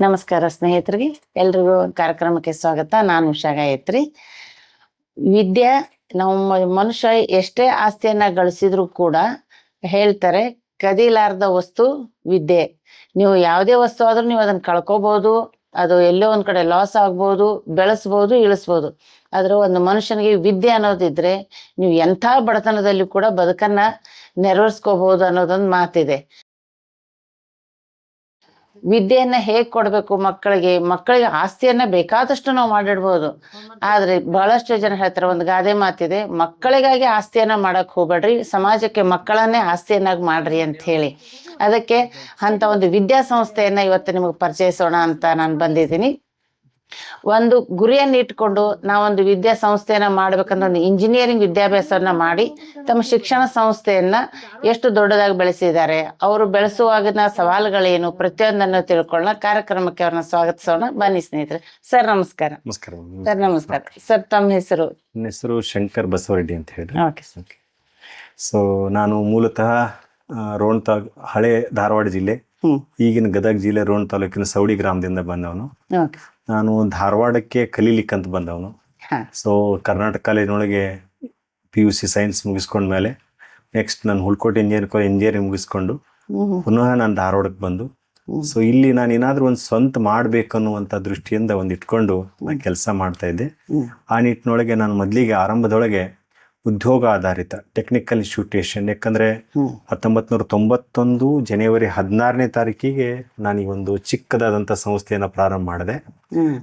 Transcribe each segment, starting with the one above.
ನಮಸ್ಕಾರ ಸ್ನೇಹಿತರಿಗೆ, ಎಲ್ರಿಗೂ ಕಾರ್ಯಕ್ರಮಕ್ಕೆ ಸ್ವಾಗತ. ನಾನು ಉಷಾ ಗಾಯತ್ರಿ. ವಿದ್ಯೆ, ನಮ್ಮ ಮನುಷ್ಯ ಎಷ್ಟೇ ಆಸ್ತಿಯನ್ನ ಗಳಿಸಿದ್ರು ಕೂಡ ಹೇಳ್ತಾರೆ, ಕದಿಲಾರ್ದ ವಸ್ತು ವಿದ್ಯೆ. ನೀವು ಯಾವುದೇ ವಸ್ತು ಆದ್ರೂ ನೀವು ಅದನ್ನ ಕಳ್ಕೊಬಹುದು, ಅದು ಎಲ್ಲೋ ಒಂದ್ ಕಡೆ ಲಾಸ್ ಆಗ್ಬೋದು, ಬೆಳೆಸ್ಬೋದು, ಇಳಿಸ್ಬೋದು. ಆದ್ರೆ ಒಂದು ಮನುಷ್ಯನಿಗೆ ವಿದ್ಯೆ ಅನ್ನೋದಿದ್ರೆ ನೀವು ಎಂಥ ಬಡತನದಲ್ಲಿ ಕೂಡ ಬದುಕನ್ನ ನೆರವೇರಿಸ್ಕೋಬಹುದು ಅನ್ನೋದೊಂದು ಮಾತಿದೆ. ವಿದ್ಯೆಯನ್ನ ಹೇಗ್ ಕೊಡ್ಬೇಕು ಮಕ್ಕಳಿಗೆ ಆಸ್ತಿಯನ್ನ ಬೇಕಾದಷ್ಟು ನಾವು ಮಾಡಿಡ್ಬೋದು. ಆದ್ರೆ ಬಹಳಷ್ಟು ಜನ ಹೇಳ್ತಾರೆ, ಒಂದು ಗಾದೆ ಮಾತಿದೆ, ಮಕ್ಕಳಿಗಾಗಿ ಆಸ್ತಿಯನ್ನ ಮಾಡಕ್ ಹೋಗ್ಬೇಡ್ರಿ, ಸಮಾಜಕ್ಕೆ ಮಕ್ಕಳನ್ನೇ ಆಸ್ತಿಯನ್ನಾಗಿ ಮಾಡ್ರಿ ಅಂತ ಹೇಳಿ. ಅದಕ್ಕೆ ಅಂತ ಒಂದು ವಿದ್ಯಾಸಂಸ್ಥೆಯನ್ನ ಇವತ್ತು ನಿಮಗೆ ಪರಿಚಯಿಸೋಣ ಅಂತ ನಾನು ಬಂದಿದ್ದೀನಿ. ಒಂದು ಗುರಿಯನ್ನು ಇಟ್ಕೊಂಡು ನಾವೊಂದು ವಿದ್ಯಾಸಂಸ್ಥೆಯನ್ನ ಮಾಡ್ಬೇಕಂದ್ರೆ ಒಂದು ಇಂಜಿನಿಯರಿಂಗ್ ವಿದ್ಯಾಭ್ಯಾಸವನ್ನ ಮಾಡಿ ತಮ್ಮ ಶಿಕ್ಷಣ ಸಂಸ್ಥೆಯನ್ನ ಎಷ್ಟು ದೊಡ್ಡದಾಗಿ ಬೆಳೆಸಿದ್ದಾರೆ, ಅವರು ಬೆಳೆಸುವಾಗಿನ ಸವಾಲುಗಳೇನು, ಪ್ರತಿಯೊಂದನ್ನು ತಿಳ್ಕೊಳ್ಳೋಣ. ಕಾರ್ಯಕ್ರಮಕ್ಕೆ ಅವ್ರನ್ನ ಸ್ವಾಗತಿಸೋಣ. ಬನ್ನಿ ಸ್ನೇಹಿತರೆ. ಸರ್ ನಮಸ್ಕಾರ. ನಮಸ್ಕಾರ ಸರ್ ನಮಸ್ಕಾರ. ಸರ್ ತಮ್ಮ ಹೆಸರು? ನನ್ನ ಹೆಸರು ಶಂಕರ್ ಬಸವರೆಡ್ಡಿ ಅಂತ ಹೇಳಿ. Okay sir. ಸೊ ನಾನು ಮೂಲತಃ ರೋಣ ಹಳೆ ಧಾರವಾಡ ಜಿಲ್ಲೆ, ಈಗಿನ ಗದಗ ಜಿಲ್ಲೆ ರೋಣ ತಾಲೂಕಿನ ಸೌಡಿ ಗ್ರಾಮದಿಂದ ಬಂದವನು. ಓಕೆ. ನಾನು ಧಾರವಾಡಕ್ಕೆ ಕಲೀಲಿಕ್ಕಂತ ಬಂದವನು. ಸೊ ಕರ್ನಾಟಕ ಕಾಲೇಜಿನೊಳಗೆ PUC ಸೈನ್ಸ್ ಮುಗಿಸ್ಕೊಂಡ್ಮೇಲೆ ನೆಕ್ಸ್ಟ್ ನಾನು ಹುಲ್ಕೋಟೆ ಇಂಜಿನಿಯರಿಂಗ್ ಮುಗಿಸ್ಕೊಂಡು ಪುನಃ ನಾನು ಧಾರವಾಡಕ್ಕೆ ಬಂದು, ಸೊ ಇಲ್ಲಿ ನಾನು ಏನಾದರೂ ಒಂದು ಸ್ವಂತ ಮಾಡ್ಬೇಕನ್ನುವಂಥ ದೃಷ್ಟಿಯಿಂದ ಒಂದು ಇಟ್ಕೊಂಡು ನಾನು ಕೆಲಸ ಮಾಡ್ತಾ ಇದ್ದೆ. ಆ ನಿಟ್ಟಿನೊಳಗೆ ನಾನು ಮೊದಲಿಗೆ ಆರಂಭದೊಳಗೆ ಉದ್ಯೋಗ ಆಧಾರಿತ ಟೆಕ್ನಿಕಲ್ ಇನ್ಸ್ಟಿಟ್ಯೂಷನ್, ಯಾಕಂದರೆ 1991 ಜನವರಿ 16ನೇ ತಾರೀಕಿಗೆ ನಾನು ಈ ಒಂದು ಚಿಕ್ಕದಾದಂಥ ಸಂಸ್ಥೆಯನ್ನು ಪ್ರಾರಂಭ ಮಾಡಿದೆ.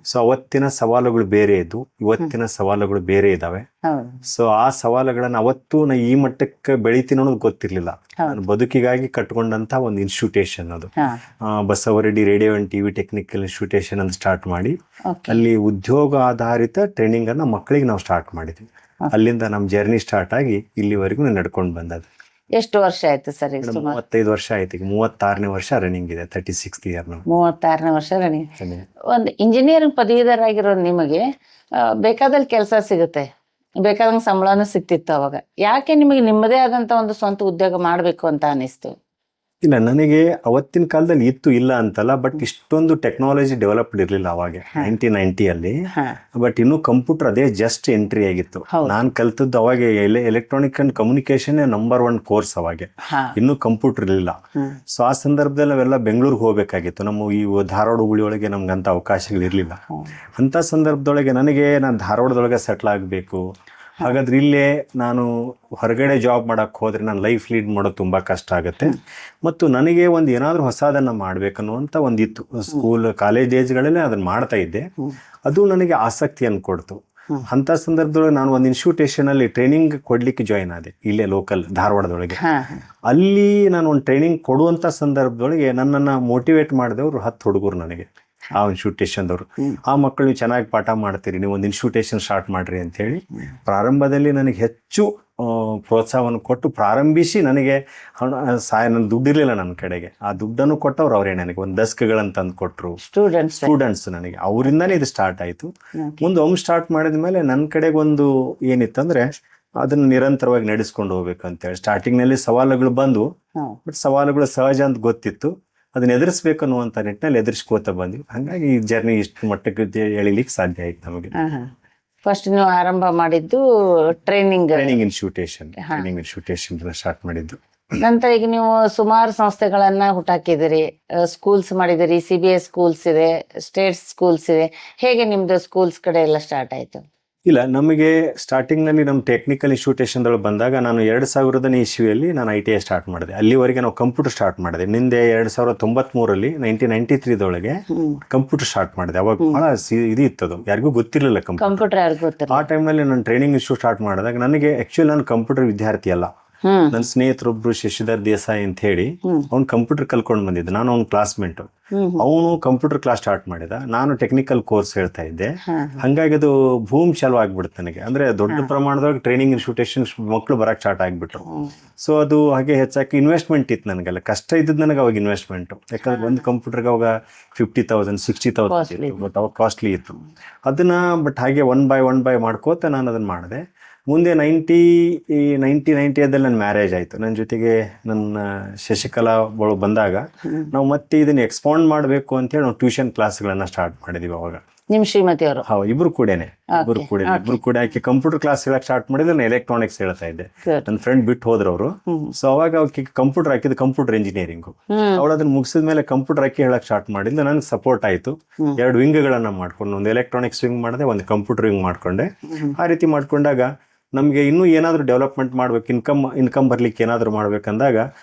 ಸೊ ಅವತ್ತಿನ ಸವಾಲುಗಳು ಬೇರೆ ಇದ್ವು, ಇವತ್ತಿನ ಸವಾಲುಗಳು ಬೇರೆ ಇದ್ದಾವೆ. ಸೊ ಆ ಸವಾಲುಗಳನ್ನ ಅವತ್ತು ನಾ ಈ ಮಟ್ಟಕ್ಕೆ ಬೆಳಿತೀನಿ ಅನ್ನೋದು ಗೊತ್ತಿರ್ಲಿಲ್ಲ. ನಾನು ಬದುಕಿಗಾಗಿ ಕಟ್ಕೊಂಡಂತ ಒಂದು ಇನ್ಸ್ಟಿಟ್ಯೂಷನ್ ಅದು Basavareddy radio and TV technical institution ಅಂತ ಸ್ಟಾರ್ಟ್ ಮಾಡಿ ಅಲ್ಲಿ ಉದ್ಯೋಗ ಆಧಾರಿತ ಟ್ರೈನಿಂಗ್ ಅನ್ನ ಮಕ್ಕಳಿಗೆ ನಾವು ಸ್ಟಾರ್ಟ್ ಮಾಡಿದ್ವಿ. ಅಲ್ಲಿಂದ ನಮ್ಮ ಜರ್ನಿ ಸ್ಟಾರ್ಟ್ ಆಗಿ ಇಲ್ಲಿವರೆಗೂ ನಡ್ಕೊಂಡು ಬಂದದ್ದು. ಎಷ್ಟು ವರ್ಷ ಆಯ್ತು ಸರ್? 35 ವರ್ಷ ಆಯ್ತು. ಈಗ 36ನೇ ವರ್ಷ ರನ್ನಿಂಗ್ ಇದೆ. 36th year. 36ನೇ ವರ್ಷ ರನ್ನಿಂಗ್. ಒಂದು ಇಂಜಿನಿಯರಿಂಗ್ ಪದವೀಧರಾಗಿರೋ ನಿಮಗೆ ಬೇಕಾದಲ್ಲಿ ಕೆಲಸ ಸಿಗುತ್ತೆ, ಬೇಕಾದಂಗೆ ಸಂಬಳನೂ ಸಿಗ್ತಿತ್ತು ಅವಾಗ. ಯಾಕೆ ನಿಮಗೆ ನಿಮ್ಮದೇ ಆದಂತ ಒಂದು ಸ್ವಂತ ಉದ್ಯೋಗ ಮಾಡ್ಬೇಕು ಅಂತ ಅನಿಸ್ತು? ಇಲ್ಲ, ನನಗೆ ಅವತ್ತಿನ ಕಾಲದಲ್ಲಿ ಇತ್ತು, ಇಲ್ಲ ಅಂತಲ್ಲ, ಬಟ್ ಇಷ್ಟೊಂದು ಟೆಕ್ನಾಲಜಿ ಡೆವಲಪ್ಡ್ ಇರಲಿಲ್ಲ ಅವಾಗ 1990 ಬಟ್ ಇನ್ನು ಕಂಪ್ಯೂಟರ್ ಅದೇ ಜಸ್ಟ್ ಎಂಟ್ರಿ ಆಗಿತ್ತು. ನಾನು ಕಲ್ತದ್ದು ಅವಾಗ electronic and communication number 1 course ಅವಾಗ. ಇನ್ನು ಕಂಪ್ಯೂಟರ್ ಇರಲಿಲ್ಲ. ಸೊ ಆ ಸಂದರ್ಭದಲ್ಲಿ ನಾವೆಲ್ಲ ಬೆಂಗಳೂರಿಗೆ ಹೋಗ್ಬೇಕಾಗಿತ್ತು. ನಮ್ಮ ಈ ಧಾರವಾಡ ಹುಬ್ಬಳ್ಳಿ ಒಳಗೆ ನಮ್ಗಂತ ಅವಕಾಶಗಳು ಇರಲಿಲ್ಲ. ಅಂತ ಸಂದರ್ಭದೊಳಗೆ ನಾನು ಧಾರವಾಡದೊಳಗೆ ಸೆಟ್ಲ್ ಆಗಬೇಕು, ಹಾಗಾದ್ರೆ ಇಲ್ಲೇ ನಾನು ಹೊರಗಡೆ ಜಾಬ್ ಮಾಡಕ್ಕೆ ಹೋದ್ರೆ ನಾನು ಲೈಫ್ ಲೀಡ್ ಮಾಡೋದು ತುಂಬ ಕಷ್ಟ ಆಗುತ್ತೆ, ಮತ್ತು ನನಗೆ ಒಂದು ಏನಾದರೂ ಹೊಸದನ್ನ ಮಾಡ್ಬೇಕನ್ನುವಂಥ ಒಂದಿತ್ತು. ಸ್ಕೂಲ್ ಕಾಲೇಜ್ ಏಜ್ಗಳಲ್ಲೇ ಅದನ್ನು ಮಾಡ್ತಾ ಇದ್ದೆ. ಅದು ನನಗೆ ಆಸಕ್ತಿಯನ್ನು ಕೊಡ್ತು. ಅಂಥ ಸಂದರ್ಭದೊಳಗೆ ನಾನು ಒಂದು ಇನ್ಸ್ಟಿಟ್ಯೂಷನಲ್ಲಿ ಟ್ರೈನಿಂಗ್ ಕೊಡ್ಲಿಕ್ಕೆ ಜಾಯಿನ್ ಆದೆ, ಇಲ್ಲೇ ಲೋಕಲ್ ಧಾರವಾಡದೊಳಗೆ. ಅಲ್ಲಿ ನಾನು ಒಂದು ಟ್ರೈನಿಂಗ್ ಕೊಡುವಂಥ ಸಂದರ್ಭದೊಳಗೆ ನನ್ನನ್ನು ಮೋಟಿವೇಟ್ ಮಾಡಿದವರು 10 ಹುಡುಗರು ನನಗೆ, ಆ ಇನ್ಸ್ಟಿಟ್ಯೂಷನ್ದವರು. ಆ ಮಕ್ಕಳು ನೀವು ಚೆನ್ನಾಗಿ ಪಾಠ ಮಾಡ್ತೀರಿ, ನೀವು ಒಂದು ಇನ್ಸ್ಟಿಟ್ಯೂಷನ್ ಸ್ಟಾರ್ಟ್ ಮಾಡ್ರಿ ಅಂತೇಳಿ ಪ್ರಾರಂಭದಲ್ಲಿ ನನಗೆ ಹೆಚ್ಚು ಪ್ರೋತ್ಸಾಹವನ್ನು ಕೊಟ್ಟು ಪ್ರಾರಂಭಿಸಿ, ನನಗೆ ನನ್ನ ದುಡ್ಡಿರಲಿಲ್ಲ ನನ್ನ ಕಡೆಗೆ, ಆ ದುಡ್ಡನ್ನು ಕೊಟ್ಟವ್ರು ಅವರೇ. ನನಗೆ ಒಂದು ಡೆಸ್ಕ್ಗಳನ್ನು ತಂದು ಕೊಟ್ಟರು ಸ್ಟೂಡೆಂಟ್ಸ್ ನನಗೆ. ಅವರಿಂದನೇ ಇದು ಸ್ಟಾರ್ಟ್ ಆಯಿತು. ಮುಂದೆ ಸ್ಟಾರ್ಟ್ ಮಾಡಿದ ಮೇಲೆ ನನ್ನ ಕಡೆಗೆ ಒಂದು ಏನಿತ್ತಂದರೆ ಅದನ್ನು ನಿರಂತರವಾಗಿ ನಡೆಸ್ಕೊಂಡು ಹೋಗ್ಬೇಕು ಅಂತೇಳಿ. ಸ್ಟಾರ್ಟಿಂಗ್ನಲ್ಲಿ ಸವಾಲುಗಳು ಬಂದು, ಬಟ್ ಸವಾಲುಗಳು ಸಹಜ ಅಂತ ಗೊತ್ತಿತ್ತು, ಅದನ್ನ ಎದುರಿಸ್ಬೇಕು ಅನ್ನುವಂಥ ನಿಟ್ಟಿನಲ್ಲಿ ಎದುರಿಸ್ಕೋತಾ ಬಂದ್ವಿ. ಹಾಗಾಗಿ ಈ ಜರ್ನಿ ಇಷ್ಟು ಮಟ್ಟಕ್ಕೆ ಎಳಿಲಿಕ್ಕೆ ಸಾಧ್ಯ ಆಯ್ತು ನಮಗೆ. ಫಸ್ಟ್ ನೀವು ಆರಂಭ ಮಾಡಿದ್ದು ಟ್ರೈನಿಂಗ್ ಇನ್ಸ್ಟಿಟ್ಯೂಷನ್ ಸ್ಟಾರ್ಟ್ ಮಾಡಿದ್ದು. ನಂತರ ಈಗ ನೀವು ಸುಮಾರು ಸಂಸ್ಥೆಗಳನ್ನ ಹುಟ್ಟಾಕಿದಿರಿ, ಸ್ಕೂಲ್ಸ್ ಮಾಡಿದಿರಿ, CBS ಸ್ಕೂಲ್ಸ್ ಇದೆ, ಸ್ಟೇಟ್ ಸ್ಕೂಲ್ಸ್ ಇದೆ. ಹೇಗೆ ನಿಮ್ದು ಸ್ಕೂಲ್ಸ್ ಕಡೆ ಎಲ್ಲ ಸ್ಟಾರ್ಟ್ ಆಯ್ತು? ಇಲ್ಲ, ನಮಗೆ ಸ್ಟಾರ್ಟಿಂಗ್ನಲ್ಲಿ ನಮ್ಮ ಟೆಕ್ನಿಕಲ್ ಇನ್ಸ್ಟಿಟ್ಯೂಷನ್ದೊಳಗೆ ಬಂದಾಗ ನಾನು 2000ನೇ ಇಸ್ವಿಯಲ್ಲಿ ನಾನು ITI ಸ್ಟಾರ್ಟ್ ಮಾಡಿದೆ. ಅಲ್ಲಿವರೆಗೆ ನಾವು ಕಂಪ್ಯೂಟರ್ ಸ್ಟಾರ್ಟ್ ಮಾಡಿದೆ. ನಿಂದೆ 2093ರಲ್ಲಿ 1993ದೊಳಗೆ ಕಂಪ್ಯೂಟರ್ ಸ್ಟಾರ್ಟ್ ಮಾಡಿದೆ. ಅವಾಗ ಬಹಳ ಇದು ಇತ್ತದು, ಯಾರಿಗೂ ಗೊತ್ತಿರಲಿಲ್ಲ ಕಂಪ್ಯೂಟರ್. ಆ ಟೈಮ್ನಲ್ಲಿ ನಾನು ಟ್ರೈನಿಂಗ್ ಇನ್ಸ್ಟಿಟ್ಯೂಟ್ ಸ್ಟಾರ್ಟ್ ಮಾಡಿದಾಗ ನನಗೆ ಆಕ್ಚುಲಿ ನಾನು ಕಂಪ್ಯೂಟರ್ ವಿದ್ಯಾರ್ಥಿ ಅಲ್ಲ. ನನ್ನ ಸ್ನೇಹಿತರೊಬ್ರು ಶಶಿಧರ್ ದೇಸಾಯಿ ಅಂತ ಹೇಳಿ, ಅವ್ನು ಕಂಪ್ಯೂಟರ್ ಕಲ್ಕೊಂಡು ಬಂದಿದ್ದ, ನಾನು ಅವ್ನ ಕ್ಲಾಸ್ಮೇಟ್. ಅವನು ಕಂಪ್ಯೂಟರ್ ಕ್ಲಾಸ್ ಸ್ಟಾರ್ಟ್ ಮಾಡಿದ, ನಾನು ಟೆಕ್ನಿಕಲ್ ಕೋರ್ಸ್ ಹೇಳ್ತಾ ಇದ್ದೆ. ಹಂಗಾಗಿ ಅದು ಭೂಮಿ ಚಾಲು ಆಗ್ಬಿಡ್ತು ನನಗೆ. ಅಂದ್ರೆ ದೊಡ್ಡ ಪ್ರಮಾಣದೊಳಗೆ ಟ್ರೈನಿಂಗ್ ಇನ್ಸ್ಟಿಟ್ಯೂಷನ್ ಮಕ್ಕಳು ಬರಕ್ ಸ್ಟಾರ್ಟ್ ಆಗ್ಬಿಟ್ರು. ಸೊ ಅದು ಹಾಗೆ ಹೆಚ್ಚಾಗಿ ಇನ್ವೆಸ್ಟ್ಮೆಂಟ್ ಇತ್ತು ನನಗೆಲ್ಲ, ಕಷ್ಟ ಇದ್ದದ್ದು ನನಗೆ ಅವಾಗ ಇನ್ವೆಸ್ಟ್ಮೆಂಟ್. ಯಾಕಂದ್ರೆ ಒಂದು ಕಂಪ್ಯೂಟರ್ಗೆ ಅವಾಗ 50,000 60,000 ಅವಾಗ ಕಾಸ್ಟ್ಲಿ ಇತ್ತು. ಅದನ್ನ ಬಟ್ ಹಾಗೆ ಒನ್ ಬೈ ಮಾಡ್ಕೋತ ನಾನು ಅದನ್ನ ಮಾಡಿದೆ. ಮುಂದೆ 90 ನನ್ನ ಮ್ಯಾರೇಜ್ ಆಯಿತು. ನನ್ನ ಜೊತೆಗೆ ನನ್ನ ಶಶಿಕಲಾ ಅವಳು ಬಂದಾಗ ನಾವು ಮತ್ತೆ ಇದನ್ನ ಎಕ್ಸ್ಪಾಂಡ್ ಮಾಡಬೇಕು ಅಂತೇಳಿ ನಾವು ಟ್ಯೂಷನ್ ಕ್ಲಾಸ್ಗಳನ್ನು ಸ್ಟಾರ್ಟ್ ಮಾಡಿದ್ವಿ ಅವಾಗ. ನಿಮ್ ಶ್ರೀಮತಿ ಅವರು? ಹೌದು, ಇಬ್ರು ಕೂಡ ಆಕೆ ಕಂಪ್ಯೂಟರ್ ಕ್ಲಾಸ್ ಹೇಳಕ್ ಸ್ಟಾರ್ಟ್ ಮಾಡಿದ್ರೆ ನಾನು ಎಲೆಕ್ಟ್ರಾನಿಕ್ಸ್ ಹೇಳ್ತಾ ಇದ್ದೆ. ನನ್ನ ಫ್ರೆಂಡ್ ಬಿಟ್ಟು ಹೋದ್ರು ಅವರು. ಸೊ ಅವಾಗ ಅವ್ಕೆ ಕಂಪ್ಯೂಟರ್ ಹಾಕಿದ್ದು ಕಂಪ್ಯೂಟರ್ ಇಂಜಿನಿಯರಿಂಗು. ಅವಳು ಅದನ್ನ ಮುಗಿಸಿದ ಮೇಲೆ ಕಂಪ್ಯೂಟರ್ ಹಾಕಿ ಹೇಳಕ್ ಸ್ಟಾರ್ಟ್ ಮಾಡಿದ್ದು ನನಗೆ ಸಪೋರ್ಟ್ ಆಯ್ತು. 2 ವಿಂಗ್ಗಳನ್ನ ಮಾಡ್ಕೊಂಡು, ಒಂದು ಎಲೆಕ್ಟ್ರಾನಿಕ್ಸ್ ವಿಂಗ್ ಮಾಡಿದೆ, ಒಂದು ಕಂಪ್ಯೂಟರ್ ವಿಂಗ್ ಮಾಡ್ಕೊಂಡೆ. ಆ ರೀತಿ ಮಾಡ್ಕೊಂಡಾಗ ನಮಗೆ ಇನ್ನೂ ಏನಾದರೂ ಡೆವಲಪ್ಮೆಂಟ್ ಮಾಡ್ಬೇಕು, ಇನ್ಕಮ್ ಬರ್ಲಿಕ್ಕೆ ಏನಾದರೂ ಮಾಡ್ಬೇಕಂದಾಗ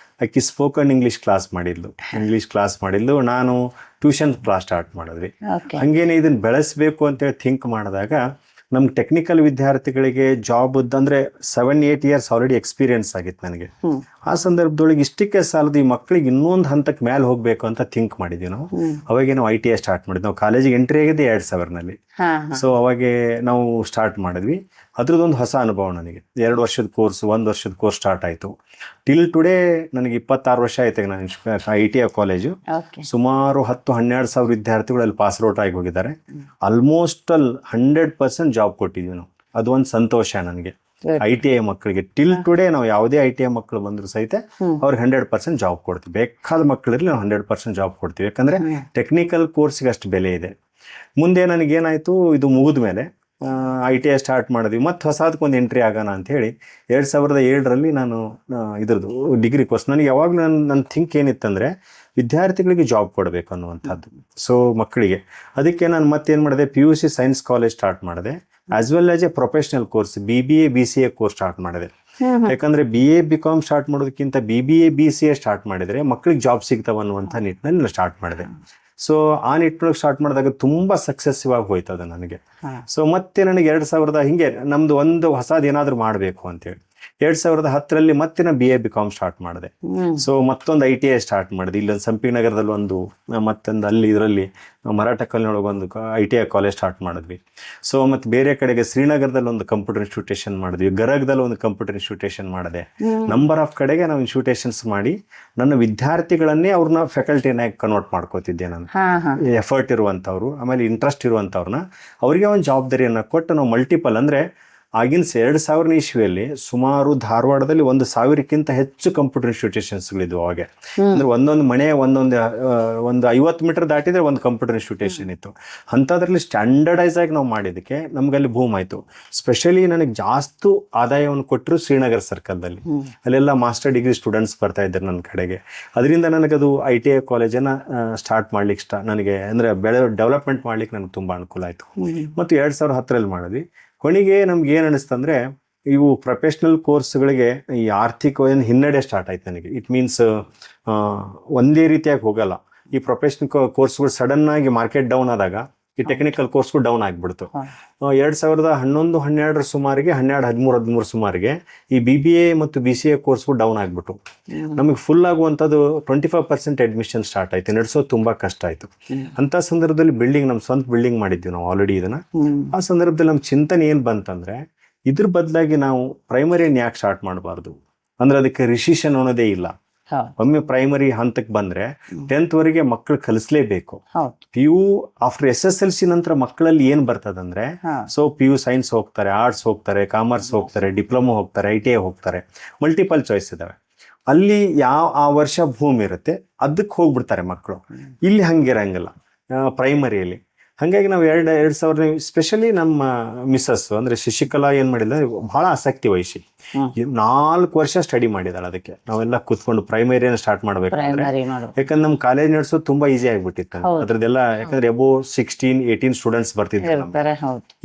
ಆಕಿ ಸ್ಪೋಕನ್ ಇಂಗ್ಲೀಷ್ ಕ್ಲಾಸ್ ಮಾಡಿದ್ಲು. ನಾನು ಟ್ಯೂಷನ್ ಕ್ಲಾಸ್ ಸ್ಟಾರ್ಟ್ ಮಾಡಿದ್ವಿ. ಹಂಗೇನೆ ಇದನ್ನ ಬೆಳೆಸಬೇಕು ಅಂತೇಳಿ ಥಿಂಕ್ ಮಾಡಿದಾಗ ನಮ್ಗೆ ಟೆಕ್ನಿಕಲ್ ವಿದ್ಯಾರ್ಥಿಗಳಿಗೆ ಜಾಬ್ ಅಂದರೆ 7-8 ಇಯರ್ಸ್ ಆಲ್ರೆಡಿ ಎಕ್ಸ್ಪೀರಿಯನ್ಸ್ ಆಗಿತ್ತು ನನಗೆ. ಆ ಸಂದರ್ಭದೊಳಗೆ ಇಷ್ಟಕ್ಕೆ ಸಾಲದು, ಈ ಮಕ್ಕಳಿಗೆ ಇನ್ನೊಂದು ಹಂತಕ್ಕೆ ಮೇಲೆ ಹೋಗಬೇಕು ಅಂತ ಥಿಂಕ್ ಮಾಡಿದ್ವಿ ನಾವು. ಅವಾಗೆ ನಾವು ITI ಸ್ಟಾರ್ಟ್ ಮಾಡಿದ್ವಿ. ನಾವು ಕಾಲೇಜಿಗೆ ಎಂಟ್ರಿ ಆಗಿದ್ದೆ 2000ನಲ್ಲಿ. ಸೊ ಅವಾಗೆ ನಾವು ಸ್ಟಾರ್ಟ್ ಮಾಡಿದ್ವಿ. ಅದ್ರದ್ದೊಂದು ಹೊಸ ಅನುಭವ ನನಗೆ. 2 ವರ್ಷದ ಕೋರ್ಸ್, 1 ವರ್ಷದ ಕೋರ್ಸ್ ಸ್ಟಾರ್ಟ್ ಆಯಿತು. ಟಿಲ್ ಟುಡೇ ನನಗೆ 26 ವರ್ಷ ಆಯ್ತು ನಾನು ITI ಕಾಲೇಜು. ಸುಮಾರು 10-12 ಸಾವಿರ ವಿದ್ಯಾರ್ಥಿಗಳು ಅಲ್ಲಿ ಪಾಸ್ ಔಟ್ ಆಗಿ ಹೋಗಿದ್ದಾರೆ. ಆಲ್ಮೋಸ್ಟ್ 100% ಜಾಬ್ ಕೊಟ್ಟಿದ್ವಿ ನಾವು. ಅದು ಒಂದು ಸಂತೋಷ ನನಗೆ. ITI ಮಕ್ಕಳಿಗೆ ಟಿಲ್ ಟುಡೇ ನಾವು ಯಾವುದೇ ITI ಮಕ್ಕಳು ಬಂದ್ರು ಸಹಿತ ಅವ್ರಿಗೆ 100% ಜಾಬ್ ಕೊಡ್ತೀವಿ. ಬೇಕಾದ ಮಕ್ಕಳಿರಲಿ ನಾವು 100% ಜಾಬ್ ಕೊಡ್ತೀವಿ. ಯಾಕಂದ್ರೆ ಟೆಕ್ನಿಕಲ್ ಕೋರ್ಸ್ಗೆ ಅಷ್ಟು ಬೆಲೆ ಇದೆ. ಮುಂದೆ ನನಗೇನಾಯ್ತು, ಇದು ಮುಗಿದ ಮೇಲೆ ITI ಸ್ಟಾರ್ಟ್ ಮಾಡಿದ್ವಿ. ಮತ್ತು ಹೊಸದಕ್ಕೊಂದು ಎಂಟ್ರಿ ಆಗೋಣ ಅಂತ ಹೇಳಿ 2007ರಲ್ಲಿ ನಾನು ಇದ್ರದ್ದು ಡಿಗ್ರಿ ಕೋರ್ಸ್. ನನಗೆ ಯಾವಾಗಲೂ ನನ್ನ ಥಿಂಕ್ ಏನಿತ್ತಂದರೆ ವಿದ್ಯಾರ್ಥಿಗಳಿಗೆ ಜಾಬ್ ಕೊಡಬೇಕು ಅನ್ನುವಂಥದ್ದು. ಸೊ ಮಕ್ಕಳಿಗೆ ಅದಕ್ಕೆ ನಾನು ಮತ್ತೇನು ಮಾಡಿದೆ, PUC ಸೈನ್ಸ್ ಕಾಲೇಜ್ ಸ್ಟಾರ್ಟ್ ಮಾಡಿದೆ. As well as A professional course BBA BCA course start ಮಾಡಿದೆ. ಯಾಕಂದರೆ BA BCom ಸ್ಟಾರ್ಟ್ ಮಾಡೋದಕ್ಕಿಂತ BBA BCA ಸ್ಟಾರ್ಟ್ ಮಾಡಿದರೆ ಮಕ್ಕಳಿಗೆ ಜಾಬ್ ಸಿಗ್ತಾವ ಅನ್ನುವಂಥ ನಿಟ್ಟಿನಲ್ಲಿ ನಾನು ಸ್ಟಾರ್ಟ್ ಮಾಡಿದೆ. ಸೊ ಆ ನಿಟ್ಟಿನೊಳಗೆ ಸ್ಟಾರ್ಟ್ ಮಾಡಿದಾಗ ತುಂಬ ಸಕ್ಸಸ್ಸಿವ್ ಆಗಿ ಹೋಯ್ತು ಅದು ನನಗೆ. ಸೊ ಮತ್ತೆ ನನಗೆ 2000 ಹಿಂಗೆ ನಮ್ಮದು ಒಂದು ಹೊಸದು ಏನಾದರೂ ಮಾಡಬೇಕು ಅಂತೇಳಿ 2010ರಲ್ಲಿ ಮತ್ತೆ ನಾನು BA BCom ಸ್ಟಾರ್ಟ್ ಮಾಡಿದೆ. ಸೊ ಮತ್ತೊಂದು ITI ಸ್ಟಾರ್ಟ್ ಮಾಡಿದೆ. ಇಲ್ಲೊಂದು ಸಂಪಿ ನಗರದಲ್ಲಿ ಒಂದು, ಮತ್ತೊಂದು ಅಲ್ಲಿ ಇದರಲ್ಲಿ ಮರಾಠ ಕಲ್ಲಿನೊಳಗೆ ಒಂದು ITI ಕಾಲೇಜ್ ಸ್ಟಾರ್ಟ್ ಮಾಡಿದ್ವಿ. ಸೊ ಮತ್ತು ಬೇರೆ ಕಡೆಗೆ ಶ್ರೀನಗರದಲ್ಲಿ ಒಂದು ಕಂಪ್ಯೂಟರ್ ಇನ್ಸ್ಟಿಟ್ಯೂಷನ್ ಮಾಡಿದ್ವಿ. ಗರಗದಲ್ಲಿ ಒಂದು ಕಂಪ್ಯೂಟರ್ ಇನ್ಸ್ಟಿಟ್ಯೂಷನ್ ಮಾಡಿದೆ. ನಂಬರ್ ಆಫ್ ಕಡೆಗೆ ನಾವು ಇನ್ಸ್ಟಿಟ್ಯೂಷನ್ಸ್ ಮಾಡಿ ನನ್ನ ವಿದ್ಯಾರ್ಥಿಗಳನ್ನೇ ಅವ್ರನ್ನ ಫ್ಯಾಕಲ್ಟಿನಾಗಿ ಕನ್ವರ್ಟ್ ಮಾಡ್ಕೋತಿದ್ದೆ ನಾನು. ಎಫರ್ಟ್ ಇರುವಂಥವ್ರು, ಆಮೇಲೆ ಇಂಟ್ರೆಸ್ಟ್ ಇರುವಂಥವ್ರನ್ನ ಅವರಿಗೆ ಒಂದು ಜವಾಬ್ದಾರಿಯನ್ನು ಕೊಟ್ಟು ನಾವು ಮಲ್ಟಿಪಲ್ ಅಂದರೆ ಆಗಿನ 2000 ಇಸ್ವಿಯಲ್ಲಿ ಸುಮಾರು ಧಾರವಾಡದಲ್ಲಿ 1000ಕ್ಕಿಂತ ಹೆಚ್ಚು ಕಂಪ್ಯೂಟರ್ ಇನ್ಸ್ಟಿಟ್ಯೂಷನ್ಸ್ಗಳಿದ್ವು ಅವಾಗೆ. ಅಂದ್ರೆ ಒಂದೊಂದು ಮನೆ ಒಂದು 50 ಮೀಟರ್ ದಾಟಿದ್ರೆ ಒಂದು ಕಂಪ್ಯೂಟರ್ ಇನ್ಸ್ಟಿಟ್ಯೂಷನ್ ಇತ್ತು. ಅಂಥದ್ರಲ್ಲಿ ಸ್ಟ್ಯಾಂಡರ್ಡೈಸ್ ಆಗಿ ನಾವು ಮಾಡಿದ್ದಕ್ಕೆ ನಮ್ಗೆ ಅಲ್ಲಿ ಬೂಮ್ ಆಯಿತು. ಸ್ಪೆಷಲಿ ನನಗೆ ಜಾಸ್ತಿ ಆದಾಯವನ್ನು ಕೊಟ್ಟರು ಶ್ರೀನಗರ ಸರ್ಕಲ್ದಲ್ಲಿ. ಅಲ್ಲೆಲ್ಲ ಮಾಸ್ಟರ್ ಡಿಗ್ರಿ ಸ್ಟೂಡೆಂಟ್ಸ್ ಬರ್ತಾ ಇದ್ದಾರೆ ನನ್ನ ಕಡೆಗೆ. ಅದರಿಂದ ನನಗದು ITI ಕಾಲೇಜನ್ನು ಸ್ಟಾರ್ಟ್ ಮಾಡ್ಲಿಕ್ಕೆ ನನಗೆ ಅಂದರೆ ಡೆವಲಪ್ಮೆಂಟ್ ಮಾಡ್ಲಿಕ್ಕೆ ನನಗೆ ತುಂಬ ಅನುಕೂಲ ಆಯಿತು. ಮತ್ತು 2010ರಲ್ಲಿ ಮಾಡಿದ್ವಿ. ಕೊನೆಗೆ ನಮ್ಗೆ ಏನು ಅನಿಸ್ತಂದರೆ ಇವು ಪ್ರೊಫೆಷ್ನಲ್ ಕೋರ್ಸ್ಗಳಿಗೆ ಈ ಆರ್ಥಿಕವಾಗಿ ಹಿನ್ನಡೆ ಸ್ಟಾರ್ಟ್ ಆಯ್ತು ನನಗೆ. ಇಟ್ ಮೀನ್ಸ್ ಒಂದೇ ರೀತಿಯಾಗಿ ಹೋಗಲ್ಲ. ಈ ಪ್ರೊಫೆಷ್ನಲ್ ಕೋರ್ಸ್ಗಳು ಸಡನ್ನಾಗಿ ಮಾರ್ಕೆಟ್ ಡೌನ್ ಆದಾಗ ಈ ಟೆಕ್ನಿಕಲ್ ಕೋರ್ಸ್ಗಳು ಡೌನ್ ಆಗಿಬಿಡ್ತು. 2011-12 ಸುಮಾರಿಗೆ 12-13 ಸುಮಾರಿಗೆ ಈ BBA ಮತ್ತು BCA ಕೋರ್ಸ್ಗಳು ಡೌನ್ ಆಗಿಬಿಟ್ಟು ನಮಗೆ ಫುಲ್ ಆಗುವಂಥದ್ದು 25% ಅಡ್ಮಿಷನ್ ಸ್ಟಾರ್ಟ್ ಆಯ್ತು. ನಡೆಸೋದು ತುಂಬ ಕಷ್ಟ ಆಯಿತು. ಅಂಥ ಸಂದರ್ಭದಲ್ಲಿ ನಮ್ಮ ಸ್ವಂತ ಬಿಲ್ಡಿಂಗ್ ಮಾಡಿದ್ವಿ ನಾವು ಆಲ್ರೆಡಿ ಇದನ್ನು. ಆ ಸಂದರ್ಭದಲ್ಲಿ ನಮ್ಮ ಚಿಂತನೆ ಏನು ಬಂತಂದರೆ ಇದ್ರ ಬದಲಾಗಿ ನಾವು ಪ್ರೈಮರಿಯನ್ನು ಯಾಕೆ ಸ್ಟಾರ್ಟ್ ಮಾಡಬಾರ್ದು, ಅಂದರೆ ಅದಕ್ಕೆ ರಿಸಿಷನ್ ಅನ್ನೋದೇ ಇಲ್ಲ. ಒಮ್ಮೆ ಪ್ರೈಮರಿ ಹಂತಕ್ಕೆ ಬಂದ್ರೆ 10th ವರೆಗೆ ಮಕ್ಕಳು ಕಲಿಸ್ಲೇಬೇಕು. PU ಆಫ್ಟರ್ SSLC ನಂತರ ಮಕ್ಕಳಲ್ಲಿ ಏನ್ ಬರ್ತದಂದ್ರೆ, ಸೊ PU ಸೈನ್ಸ್ ಹೋಗ್ತಾರೆ, ಆರ್ಟ್ಸ್ ಹೋಗ್ತಾರೆ, ಕಾಮರ್ಸ್ ಹೋಗ್ತಾರೆ, ಡಿಪ್ಲೊಮಾ ಹೋಗ್ತಾರೆ, ITI ಹೋಗ್ತಾರೆ, ಮಲ್ಟಿಪಲ್ ಚಾಯ್ಸ್ ಇದಾವೆ. ಅಲ್ಲಿ ಆ ವರ್ಷ ಭೂಮಿ ಇರುತ್ತೆ, ಅದಕ್ಕೆ ಹೋಗ್ಬಿಡ್ತಾರೆ ಮಕ್ಕಳು. ಇಲ್ಲಿ ಹಂಗಿರಂಗಿಲ್ಲ ಪ್ರೈಮರಿಯಲ್ಲಿ. ಹಾಗಾಗಿ ನಾವು 2000 ಸ್ಪೆಷಲಿ ನಮ್ಮ ಮಿಸ್ಸಸ್ ಅಂದರೆ ಶಶಿಕಲಾ ಏನು ಮಾಡಿಲ್ಲ, ಭಾಳ ಆಸಕ್ತಿ ವಹಿಸಿ 4 ವರ್ಷ ಸ್ಟಡಿ ಮಾಡಿದಾಳೆ. ಅದಕ್ಕೆ ನಾವೆಲ್ಲ ಕೂತ್ಕೊಂಡು ಪ್ರೈಮರಿಯನ್ನು ಸ್ಟಾರ್ಟ್ ಮಾಡ್ಬೇಕಂದ್ರೆ, ಯಾಕಂದ್ರೆ ನಮ್ಮ ಕಾಲೇಜ್ ನಡೆಸೋದು ತುಂಬಾ ಈಸಿ ಆಗಿಬಿಟ್ಟಿತ್ತು ಅದ್ರದ್ದೆಲ್ಲ. ಯಾಕಂದ್ರೆ ಅಬೋವ್ 16-18 ಸ್ಟೂಡೆಂಟ್ಸ್ ಬರ್ತಿದ್ದಾರೆ.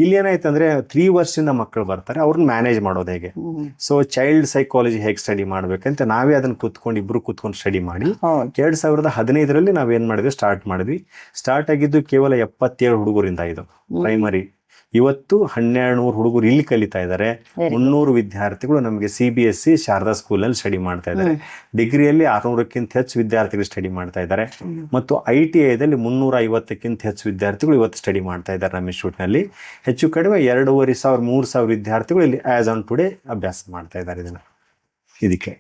ಇಲ್ಲಿ ಏನಾಯ್ತಂದ್ರೆ 3 ವರ್ಷದಿಂದ ಮಕ್ಕಳು ಬರ್ತಾರೆ, ಅವ್ರನ್ನ ಮ್ಯಾನೇಜ್ ಮಾಡೋದು ಹೇಗೆ, ಸೊ ಚೈಲ್ಡ್ ಸೈಕಾಲಜಿ ಹೇಗೆ ಸ್ಟಡಿ ಮಾಡ್ಬೇಕಂತ ನಾವೇ ಅದನ್ನ ಇಬ್ರು ಕೂತ್ಕೊಂಡು ಸ್ಟಡಿ ಮಾಡಿ 2015ರಲ್ಲಿ ನಾವೇನ್ ಮಾಡಿದ್ವಿ, ಸ್ಟಾರ್ಟ್ ಮಾಡಿದ್ವಿ. ಸ್ಟಾರ್ಟ್ ಆಗಿದ್ದು ಕೇವಲ 77 ಹುಡುಗರಿಂದ ಇದು ಪ್ರೈಮರಿ. ಇವತ್ತು 1200 ಹುಡುಗರು ಇಲ್ಲಿ ಕಲಿತಾ ಇದ್ದಾರೆ. 300 ವಿದ್ಯಾರ್ಥಿಗಳು ನಮಗೆ CBSE ಶಾರದಾ ಸ್ಕೂಲಲ್ಲಿ ಸ್ಟಡಿ ಮಾಡ್ತಾ ಇದ್ದಾರೆ. ಡಿಗ್ರಿಯಲ್ಲಿ 600ಕ್ಕಿಂತ ಹೆಚ್ಚು ವಿದ್ಯಾರ್ಥಿಗಳು ಸ್ಟಡಿ ಮಾಡ್ತಾ ಇದ್ದಾರೆ. ಮತ್ತು ITIದಲ್ಲಿ 350ಕ್ಕಿಂತ ಹೆಚ್ಚು ವಿದ್ಯಾರ್ಥಿಗಳು ಇವತ್ತು ಸ್ಟಡಿ ಮಾಡ್ತಾ ಇದ್ದಾರೆ ನಮ್ಮ ಇನ್ಸ್ಟಿಟ್ಯೂಟ್ನಲ್ಲಿ. ಹೆಚ್ಚು ಕಡಿಮೆ 2500-3000 ವಿದ್ಯಾರ್ಥಿಗಳು ಇಲ್ಲಿ ಆಸ್ ಆನ್ ಟುಡೇ ಅಭ್ಯಾಸ ಮಾಡ್ತಾ ಇದ್ದಾರೆ. ಇದಕ್ಕೆ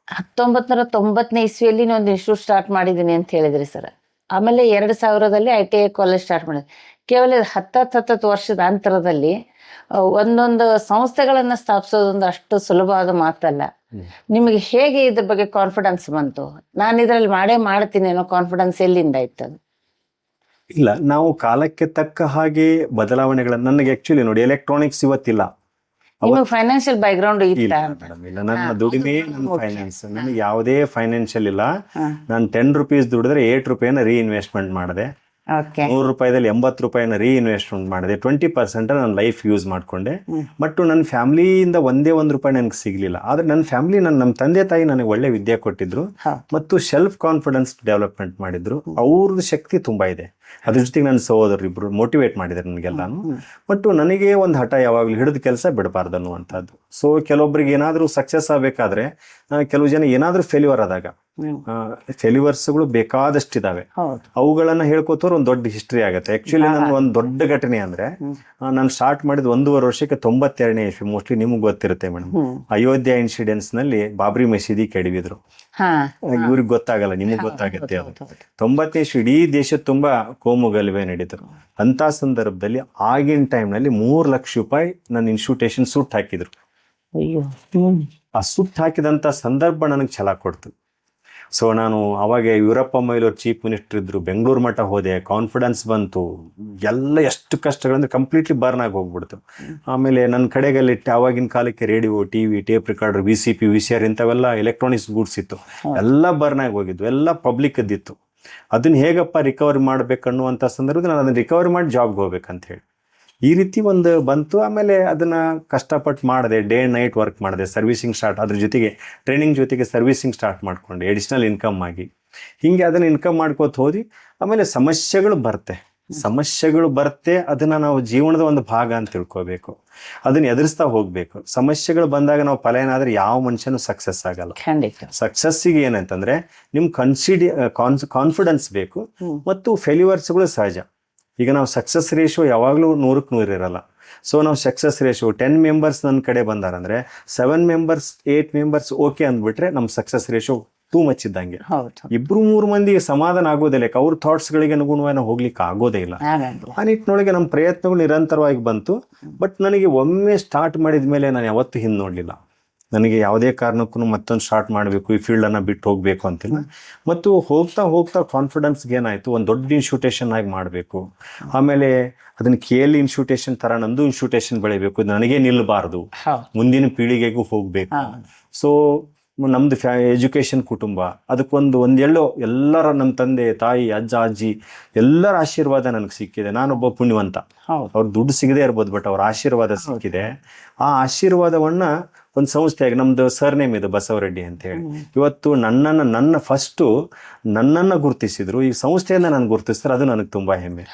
1990ನೇ ಇಸ್ವಿಯಲ್ಲಿ ಒಂದು ಇನ್ಸ್ಟಿಟ್ಯೂಟ್ ಸ್ಟಾರ್ಟ್ ಮಾಡಿದ್ದೀನಿ ಅಂತ ಹೇಳಿದ್ರಿ ಸರ್. ಆಮೇಲೆ 2000ದಲ್ಲಿ ITI ಕಾಲೇಜ್ ಸ್ಟಾರ್ಟ್ ಮಾಡಿದೆ. ಕೇವಲ 10 ವರ್ಷದ ಅಂತರದಲ್ಲಿ ಒಂದೊಂದು ಸಂಸ್ಥೆಗಳನ್ನ ಸ್ಥಾಪಿಸೋದೊಂದು ಅಷ್ಟು ಸುಲಭವಾದ ಮಾತಲ್ಲ. ನಿಮಗೆ ಹೇಗೆ ಇದ್ರ ಬಗ್ಗೆ ಕಾನ್ಫಿಡೆನ್ಸ್ ಬಂತು? ನಾನು ಇದ್ರಲ್ಲಿ ಮಾಡ್ತೀನಿ ಅನ್ನೋ ಕಾನ್ಫಿಡೆನ್ಸ್ ಎಲ್ಲಿಂದ ಇತ್ತು? ಇಲ್ಲ, ನಾವು ಕಾಲಕ್ಕೆ ತಕ್ಕ ಹಾಗೆ ಬದಲಾವಣೆಗಳನ್ನ, ನನಗೆ ಆಕ್ಚುಲಿ ನೋಡಿ ಎಲೆಕ್ಟ್ರಾನಿಕ್ಸ್ ಇವತ್ತಿಲ್ಲ. ನಿಮಗೆ ಫೈನಾನ್ಷಿಯಲ್ ಬ್ಯಾಕ್ಗ್ರೌಂಡ್ ಇಲ್ಲ ಇತ್ತಾ? ಮೇಡಮ್, ಇಲ್ಲ. ನನ್ನ ದುಡಿಮೆ, ನನ್ನ ಫೈನಾನ್ಸ್, ನನಗೆ ಯಾವುದೇ ಫೈನಾನ್ಷಿಯಲ್ ಇಲ್ಲ. ನಾನು 10 ರೂಪೀಸ್ ದುಡಿದ್ರೆ 8 ರೂಪಾಯಿನ ರೀಇನ್ವೆಸ್ಟ್ಮೆಂಟ್ ಮಾಡಿದೆ. ಓಕೆ. 100 ರೂಪಾಯಿದಲ್ಲಿ 80 ರೂಪಾಯಿನ ರೀಇನ್ವೆಸ್ಟ್ಮೆಂಟ್ ಮಾಡಿದೆ. 20% ನನ್ನ ಲೈಫ್ ಯೂಸ್ ಮಾಡ್ಕೊಂಡೆ. ಬಟ್ ನನ್ನ ಫ್ಯಾಮಿಲಿಯಿಂದ ಒಂದೇ 1 ರೂಪಾಯಿ ನನಗೆ ಸಿಗ್ಲಿಲ್ಲ. ಆದ್ರೆ ನನ್ನ ಫ್ಯಾಮಿಲಿ, ನಮ್ಮ ತಂದೆ ತಾಯಿ ನನಗೆ ಒಳ್ಳೆ ವಿದ್ಯೆ ಕೊಟ್ಟಿದ್ರು ಮತ್ತು ಸೆಲ್ಫ್ ಕಾನ್ಫಿಡೆನ್ಸ್ ಡೆವಲಪ್ಮೆಂಟ್ ಮಾಡಿದ್ರು. ಅವ್ರದ್ದು ಶಕ್ತಿ ತುಂಬಾ ಇದೆ. ಅದ್ರ ಜೊತೆಗೆ ನನ್ನ ಸಹೋದರರು ಇಬ್ರು ಮೋಟಿವೇಟ್ ಮಾಡಿದ್ದಾರೆ ನನಗೆಲ್ಲಾನು. ಬಟ್ ನನಗೆ ಒಂದು ಹಠ, ಯಾವಾಗಲೂ ಹಿಡಿದ ಕೆಲಸ ಬಿಡಬಾರ್ದು ಅನ್ನುವಂಥದ್ದು. ಸೊ ಕೆಲವೊಬ್ಬರಿಗೆ ಏನಾದರೂ ಸಕ್ಸಸ್ ಆಗಬೇಕಾದ್ರೆ, ಕೆಲವು ಜನ ಏನಾದರೂ ಫೇಲ್ಯೂರ್ ಆದಾಗ, ಫೇಲ್ಯೂರ್ಸ್ಗಳು ಬೇಕಾದಷ್ಟಿದಾವೆ, ಅವುಗಳನ್ನ ಹೇಳ್ಕೋತವ್ರು ಒಂದು ದೊಡ್ಡ ಹಿಸ್ಟ್ರಿ ಆಗುತ್ತೆ. ಆಕ್ಚುಲಿ ನನ್ನ ಒಂದು ದೊಡ್ಡ ಘಟನೆ ಅಂದ್ರೆ, ನಾನು ಸ್ಟಾರ್ಟ್ ಮಾಡಿದ 1.5 ವರ್ಷಕ್ಕೆ 92ನೇ ಇಸ್ವಿ, ಮೋಸ್ಟ್ಲಿ ನಿಮ್ಗೆ ಗೊತ್ತಿರುತ್ತೆ ಮೇಡಮ್. ಅಯೋಧ್ಯ ಇನ್ಸಿಡೆನ್ಸ್ ನಲ್ಲಿ ಬಾಬ್ರಿ ಮಸೀದಿ ಕೆಡವಿದ್ರು. ಇವ್ರಿಗೆ ಗೊತ್ತಾಗಲ್ಲ, ನಿಮಗ್ ಗೊತ್ತಾಗುತ್ತೆ. ಅದು 90ನೇ ಇಸ್ವಿ ಇಡೀ ದೇಶದ ತುಂಬಾ ಕೋಮು ಗಲಭೆ ನಡೀತು. ಅಂತ ಸಂದರ್ಭದಲ್ಲಿ ಆಗಿನ ಟೈಮ್ ನಲ್ಲಿ 3 ಲಕ್ಷ ರೂಪಾಯಿ ನನ್ನ ಇನ್ಸ್ಟಿಟ್ಯೂಷನ್ ಸುಟ್ಟು ಹಾಕಿದ್ರು. ಆ ಸುಟ್ಟು ಹಾಕಿದಂತ ಸಂದರ್ಭ ನನಗೆ ಛಲ ಕೊಡ್ತು. ಸೊ ನಾನು ಅವಾಗ ಯೂರಪ್ಪ ಮೊಯ್ಲೂರು ಚೀಫ್ ಮಿನಿಸ್ಟರ್ ಇದ್ರು, ಬೆಂಗಳೂರು ಮಠ ಹೋದೆ, ಕಾನ್ಫಿಡೆನ್ಸ್ ಬಂತು. ಎಲ್ಲ ಎಷ್ಟು ಕಷ್ಟಗಳಂದ್ರೆ ಕಂಪ್ಲೀಟ್ಲಿ ಬರ್ನ್ ಆಗಿ ಹೋಗ್ಬಿಡ್ತು. ಆಮೇಲೆ ನನ್ನ ಕಡೆಗಲ್ಲಿ ಆವಾಗಿನ ಕಾಲಕ್ಕೆ radio, TV, tape recorder, VCP, VCR ಇಂಥವೆಲ್ಲ ಎಲೆಕ್ಟ್ರಾನಿಕ್ಸ್ ಗೂಡ್ಸ್ ಇತ್ತು. ಎಲ್ಲ ಬರ್ನ್ ಆಗಿ ಹೋಗಿದ್ವು, ಎಲ್ಲ ಪಬ್ಲಿಕ್ ಅದಿತ್ತು. ಅದನ್ನ ಹೇಗಪ್ಪ ರಿಕವರಿ ಮಾಡ್ಬೇಕನ್ನುವಂಥ ಸಂದರ್ಭದಲ್ಲಿ ನಾನು ಅದನ್ನ ರಿಕವರಿ ಮಾಡಿ ಜಾಬ್ಗೆ ಹೋಗ್ಬೇಕಂತ ಹೇಳಿ ಈ ರೀತಿ ಒಂದು ಬಂತು. ಆಮೇಲೆ ಅದನ್ನ ಕಷ್ಟಪಟ್ಟು ಮಾಡಿದೆ, ಡೇ ನೈಟ್ ವರ್ಕ್ ಮಾಡಿದೆ, ಸರ್ವಿಸಿಂಗ್ ಸ್ಟಾರ್ಟ್, ಅದ್ರ ಜೊತೆಗೆ ಟ್ರೈನಿಂಗ್ ಜೊತೆಗೆ ಸರ್ವಿಸಿಂಗ್ ಸ್ಟಾರ್ಟ್ ಮಾಡ್ಕೊಂಡೆ, ಎಡಿಷನಲ್ ಇನ್ಕಮ್ ಆಗಿ. ಹಿಂಗೆ ಅದನ್ನ ಇನ್ಕಮ್ ಮಾಡ್ಕೋತ ಹೋದ್ವಿ. ಆಮೇಲೆ ಸಮಸ್ಯೆಗಳು ಬರುತ್ತೆ, ಅದನ್ನ ನಾವು ಜೀವನದ ಒಂದು ಭಾಗ ಅಂತ ತಿಳ್ಕೋಬೇಕು, ಅದನ್ನ ಎದುರಿಸ್ತಾ ಹೋಗ್ಬೇಕು. ಸಮಸ್ಯೆಗಳು ಬಂದಾಗ ನಾವು ಪಲಾಯನಾದ್ರೆ ಯಾವ ಮನುಷ್ಯನೂ ಸಕ್ಸಸ್ ಆಗಲ್ಲ. ಸಕ್ಸಸ್ಸಿಗೆ ಏನಂತಂದ್ರೆ ನಿಮ್ ಕಾನ್ಫಿಡೆನ್ಸ್ ಬೇಕು ಮತ್ತು ಫೇಲ್ಯೂರ್ಸ್ಗಳು ಸಹಜ. ಈಗ ನಾವು ಸಕ್ಸಸ್ ರೇಷಿಯೋ ಯಾವಾಗಲೂ 100ಕ್ಕೆ 100 ಇರಲ್ಲ. ಸೊ ನಾವು ಸಕ್ಸಸ್ ರೇಷಿಯೋ 10 ಮೆಂಬರ್ಸ್ ನನ್ನ ಕಡೆ ಬಂದಾರಂದ್ರೆ 7 ಮೆಂಬರ್ಸ್ 8 ಮೆಂಬರ್ಸ್ ಓಕೆ ಅಂದ್ಬಿಟ್ರೆ ನಮ್ಮ ಸಕ್ಸಸ್ ರೇಷಿಯೋ ಟೂ ಮಚ್ ಇದ್ದಂಗೆ. 2-3 ಮಂದಿಗೆ ಸಮಾಧಾನ ಆಗೋದಿಲ್ಲ, ಅವ್ರ ಥಾಟ್ಸ್ ಗಳಿಗೆ ಅನುಗುಣವಾಗಿ ನಾವು ಹೋಗ್ಲಿಕ್ಕೆ ಆಗೋದೇ ಇಲ್ಲ. ಆ ನಿಟ್ಟಿನೊಳಗೆ ನಮ್ಮ ಪ್ರಯತ್ನಗಳು ನಿರಂತರವಾಗಿ ಬಂತು. ಬಟ್ ನನಗೆ ಒಮ್ಮೆ ಸ್ಟಾರ್ಟ್ ಮಾಡಿದ ಮೇಲೆ ನಾನು ಯಾವತ್ತೂ ಹಿಂದೆ ನೋಡ್ಲಿಲ್ಲ. ನನಗೆ ಯಾವುದೇ ಕಾರಣಕ್ಕೂ ಮತ್ತೊಂದು ಸ್ಟಾರ್ಟ್ ಮಾಡಬೇಕು, ಈ ಫೀಲ್ಡನ್ನು ಬಿಟ್ಟು ಹೋಗಬೇಕು ಅಂತಿಲ್ಲ. ಮತ್ತು ಹೋಗ್ತಾ ಕಾನ್ಫಿಡೆನ್ಸ್ಗೆ ಏನಾಯಿತು, ಒಂದು ದೊಡ್ಡ ಇನ್ಸ್ಟಿಟ್ಯೂಷನ್ ಆಗಿ ಮಾಡಬೇಕು. ಆಮೇಲೆ ಅದನ್ನು KL ಇನ್ಸ್ಟಿಟ್ಯೂಷನ್ ಥರ ನಂದು ಇನ್ಸ್ಟಿಟ್ಯೂಷನ್ ಬೆಳಿಬೇಕು, ನನಗೇ ನಿಲ್ಲಬಾರ್ದು, ಮುಂದಿನ ಪೀಳಿಗೆಗೂ ಹೋಗಬೇಕು. ಸೊ ನಮ್ದು ಎಜುಕೇಶನ್ ಕುಟುಂಬ, ಅದಕ್ಕೊಂದೆಲ್ಲೋ ಎಲ್ಲರ ನಮ್ಮ ತಂದೆ ತಾಯಿ ಅಜ್ಜ ಅಜ್ಜಿ ಎಲ್ಲರ ಆಶೀರ್ವಾದ ನನಗೆ ಸಿಕ್ಕಿದೆ. ನಾನೊಬ್ಬ ಪುಣ್ಯವಂತ. ಅವ್ರ ದುಡ್ಡು ಸಿಗದೆ ಇರ್ಬೋದು, ಬಟ್ ಅವ್ರ ಆಶೀರ್ವಾದ ಸಿಕ್ಕಿದೆ. ಆ ಆಶೀರ್ವಾದವನ್ನ ಒಂದು ಸಂಸ್ಥೆಯಾಗಿ, ನಮ್ದು ಸರ್ನೇಮ್ ಇದು ಬಸವರೆಡ್ಡಿ ಅಂತ ಹೇಳಿ, ಇವತ್ತು ನನ್ನನ್ನು ಗುರುತಿಸಿದ್ರು. ಈ ಸಂಸ್ಥೆಯಿಂದ ನಾನು ಗುರುತಿಸ್ತಾರೆ, ಅದು ನನಗೆ ತುಂಬಾ ಹೆಮ್ಮೆ.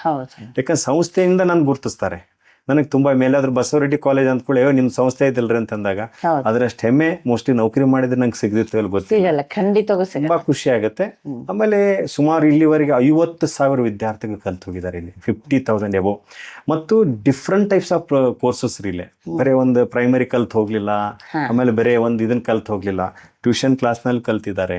ಯಾಕಂದ್ರೆ ಸಂಸ್ಥೆಯಿಂದ ನಾನು ಗುರುತಿಸ್ತಾರೆ. ನನಗೆ ತುಂಬಾ ಮೇಲಾದ್ರೂ ಬಸವರೆಡ್ಡಿ ಕಾಲೇಜ್ ಅಂದ್ಕೊಳ್ಳಿ, ನಿಮ್ಮ ಸಂಸ್ಥೆ ಇದಿಲ್ರಿ ಅಂತಂದಾಗ ಅದ್ರಷ್ಟು ಹೆಮ್ಮೆ ಮೋಸ್ಟ್ಲಿ ನೌಕರಿ ಮಾಡಿದ್ರೆ ನಂಗೆ ಸಿಗದಿತ್ತು ಗೊತ್ತಿಲ್ಲ. ತುಂಬಾ ಖುಷಿ ಆಗುತ್ತೆ. ಆಮೇಲೆ ಸುಮಾರು ಇಲ್ಲಿವರೆಗೆ 50,000 ವಿದ್ಯಾರ್ಥಿಗಳು ಕಲ್ತು ಹೋಗಿದ್ದಾರೆ ಇಲ್ಲಿ, 50,000 ಎಬೋ. ಮತ್ತು ಡಿಫ್ರೆಂಟ್ ಟೈಪ್ಸ್ ಆಫ್ ಕೋರ್ಸಸ್ ಇಲ್ಲೇ. ಬರೀ ಒಂದು ಪ್ರೈಮರಿ ಕಲ್ತು ಹೋಗ್ಲಿಲ್ಲ, ಆಮೇಲೆ ಬರೀ ಒಂದು ಇದನ್ನ ಕಲ್ತು ಹೋಗ್ಲಿಲ್ಲ, ಟ್ಯೂಷನ್ ಕ್ಲಾಸ್ನಲ್ಲಿ ಕಲ್ತಿದ್ದಾರೆ,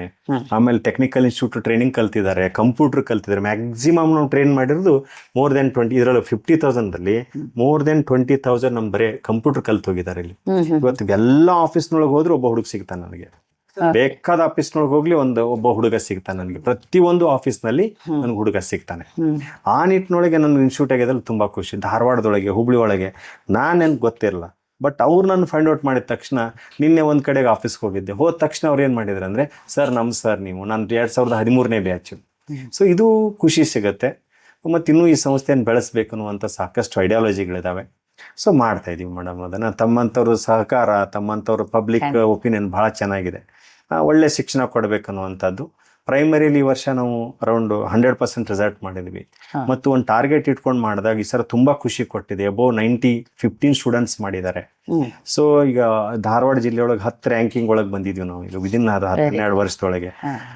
ಆಮೇಲೆ ಟೆಕ್ನಿಕಲ್ ಇನ್ಸ್ಟಿಟ್ಯೂಟ್ ಟ್ರೈನಿಂಗ್ ಕಲ್ತಿದ್ದಾರೆ, ಕಂಪ್ಯೂಟರ್ ಕಲ್ತಿದ್ದಾರೆ. ಮ್ಯಾಕ್ಸಿಮಮ್ ನಾವು ಟ್ರೈನ್ ಮಾಡಿರೋದು more than 20, ಇದರಲ್ಲಿ 50,000ದಲ್ಲಿ more than 20,000 ನಮ್ ಬರೀ ಕಂಪ್ಯೂಟರ್ ಕಲ್ತು ಹೋಗಿದ್ದಾರೆ ಇಲ್ಲಿ. ಇವತ್ತು ಎಲ್ಲ ಆಫೀಸ್ನೊಳಗೆ ಹೋದ್ರೆ ಒಬ್ಬ ಹುಡುಗ ಸಿಗ್ತಾನೆ ನನಗೆ, ಬೇಕಾದ ಆಫೀಸ್ನೊಳಗೆ ಹೋಗ್ಲಿ ಒಬ್ಬ ಹುಡುಗ ಸಿಗ್ತಾನೆ ನನಗೆ. ಪ್ರತಿಯೊಂದು ಆಫೀಸ್ನಲ್ಲಿ ನನ್ಗೆ ಹುಡುಗ ಸಿಗ್ತಾನೆ. ಆ ನಿಟ್ಟಿನೊಳಗೆ ನನ್ನ ಇನ್ಸ್ಟಿಟ್ಯೂಟ್ ಆಗಿದ್ದಲ್ಲಿ ತುಂಬಾ ಖುಷಿ. ಧಾರವಾಡದೊಳಗೆ, ಹುಬ್ಳಿ ಒಳಗೆ ನಾನೇನು ಗೊತ್ತಿರಲ್ಲ, ಬಟ್ ಅವ್ರು ನಾನು ಫೈಂಡ್ ಔಟ್ ಮಾಡಿದ ತಕ್ಷಣ, ನಿನ್ನೆ ಒಂದು ಕಡೆಗೆ ಆಫೀಸ್ಗೆ ಹೋಗಿದ್ದೆ, ಹೋದ ತಕ್ಷಣ ಅವ್ರು ಏನು ಮಾಡಿದ್ರು ಅಂದರೆ, ಸರ್ ನೀವು ನಾನು 2013ನೇ ಬ್ಯಾಚ್. ಸೊ ಇದು ಖುಷಿ ಸಿಗುತ್ತೆ. ಮತ್ತು ಇನ್ನೂ ಈ ಸಂಸ್ಥೆಯನ್ನು ಬೆಳೆಸ್ಬೇಕು ಅನ್ನುವಂಥ ಸಾಕಷ್ಟು ಐಡಿಯಾಲಜಿಗಳಿದ್ದಾವೆ. ಸೊ ಮಾಡ್ತಾ ಇದೀವಿ ಮೇಡಮ್ ಅದನ್ನು. ತಮ್ಮಂಥವ್ರ ಸಹಕಾರ, ತಮ್ಮಂಥವ್ರ ಪಬ್ಲಿಕ್ ಒಪಿನಿಯನ್ ಭಾಳ ಚೆನ್ನಾಗಿದೆ. ಒಳ್ಳೆ ಶಿಕ್ಷಣ ಕೊಡಬೇಕನ್ನುವಂಥದ್ದು. ಪ್ರೈಮರಿಲಿ ಈ ವರ್ಷ ನಾವು ಅರೌಂಡ್ 100% ರಿಸಲ್ಟ್ ಮಾಡಿದ್ವಿ. ಮತ್ತು ಒಂದು ಟಾರ್ಗೆಟ್ ಇಟ್ಕೊಂಡು ಮಾಡಿದಾಗ ಈ ಸರ ತುಂಬಾ ಖುಷಿ ಕೊಟ್ಟಿದೆ. ಅಬೌವ್ 15 ಸ್ಟೂಡೆಂಟ್ಸ್ ಮಾಡಿದ್ದಾರೆ. ಸೊ ಈಗ ಧಾರವಾಡ ಜಿಲ್ಲೆಯೊಳಗೆ 10 ರ್ಯಾಂಕಿಂಗ್ ಒಳಗೆ ಬಂದಿದ್ವಿ ನಾವು ಈಗ ವಿದಿನ್ 12 ವರ್ಷದೊಳಗೆ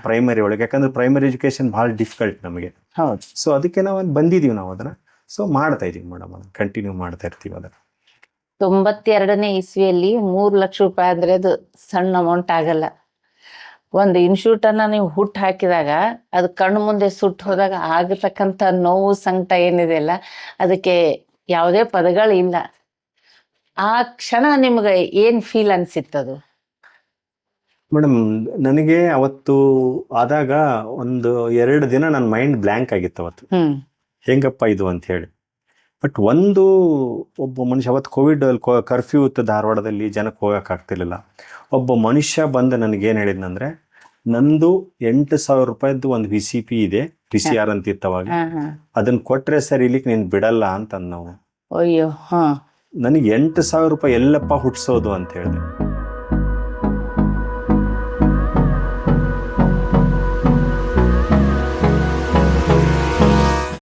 ಪ್ರೈಮರಿ ಒಳಗೆ. ಯಾಕಂದ್ರೆ ಪ್ರೈಮರಿ ಎಜುಕೇಶನ್ ಭಾಳ ಡಿಫಿಕಲ್ಟ್ ನಮಗೆ. ಸೊ ಅದಕ್ಕೆ ನಾವು ಬಂದಿದೀವಿ ನಾವು ಅದನ್ನ. ಸೊ ಮಾಡ್ತಾ ಇದೀವಿ ಮೇಡಮ್, ಅದನ್ನ ಕಂಟಿನ್ಯೂ ಮಾಡ್ತಾ ಇರ್ತೀವಿ ಅದನ್ನ. 92ನೇ ಇಸ್ವಿಯಲ್ಲಿ 3 ಲಕ್ಷ ರೂಪಾಯಿ ಅಂದ್ರೆ ಅದು ಸಣ್ಣ ಅಮೌಂಟ್ ಆಗಲ್ಲ. ಒಂದು ಇನ್ಶೂಟ್ ಅನ್ನ ನೀವು ಹುಟ್ಟು ಹಾಕಿದಾಗ ಅದು ಕಣ್ಣು ಮುಂದೆ ಸುಟ್ಟು ಹೋದಾಗ ಆಗತಕ್ಕಂಥ ನೋವು ಸಂಕಟ ಏನಿದೆ ಅಲ್ಲ, ಅದಕ್ಕೆ ಯಾವುದೇ ಪದಗಳಿಲ್ಲ. ಆ ಕ್ಷಣ ನಿಮ್ಗೆ ಏನ್ ಫೀಲ್ ಅನ್ಸಿತ್ತದು? ಮೇಡಮ್, ನನಗೆ ಅವತ್ತು ಆದಾಗ ಒಂದು 2 ದಿನ ನನ್ನ ಮೈಂಡ್ ಬ್ಲ್ಯಾಂಕ್ ಆಗಿತ್ತು ಅವತ್ತು. ಹೆಂಗಪ್ಪ ಇದು ಅಂತ ಹೇಳಿ. ಬಟ್ ಒಬ್ಬ ಮನುಷ್ಯ ಅವತ್ತು ಕೋವಿಡ್ ಕರ್ಫ್ಯೂ ಇತ್ತು ಧಾರವಾಡದಲ್ಲಿ, ಜನಕ್ಕೆ ಹೋಗಕ್ಕೆ ಆಗ್ತಿರ್ಲಿಲ್ಲ. ಒಬ್ಬ ಮನುಷ್ಯ ಬಂದು ನನಗೇನು ಹೇಳಿದ್ನಂದ್ರೆ, ನಂದು 8,000 ರೂಪಾಯಿದ್ದು ಒಂದು VCP ಇದೆ, PCR ಅಂತ ಇತ್ತು ಅವಾಗ, ಅದನ್ನ ಕೊಟ್ರೆ ಸರ್ ಇಲ್ಲಿಗೆ ನೀನು ಬಿಡಲ್ಲ ಅಂತ ನಾವು. ಅಯ್ಯೋ, ನನಗೆ 8,000 ರೂಪಾಯಿ ಎಲ್ಲಪ್ಪ ಹುಟ್ಸೋದು ಅಂತ ಹೇಳಿದೆ.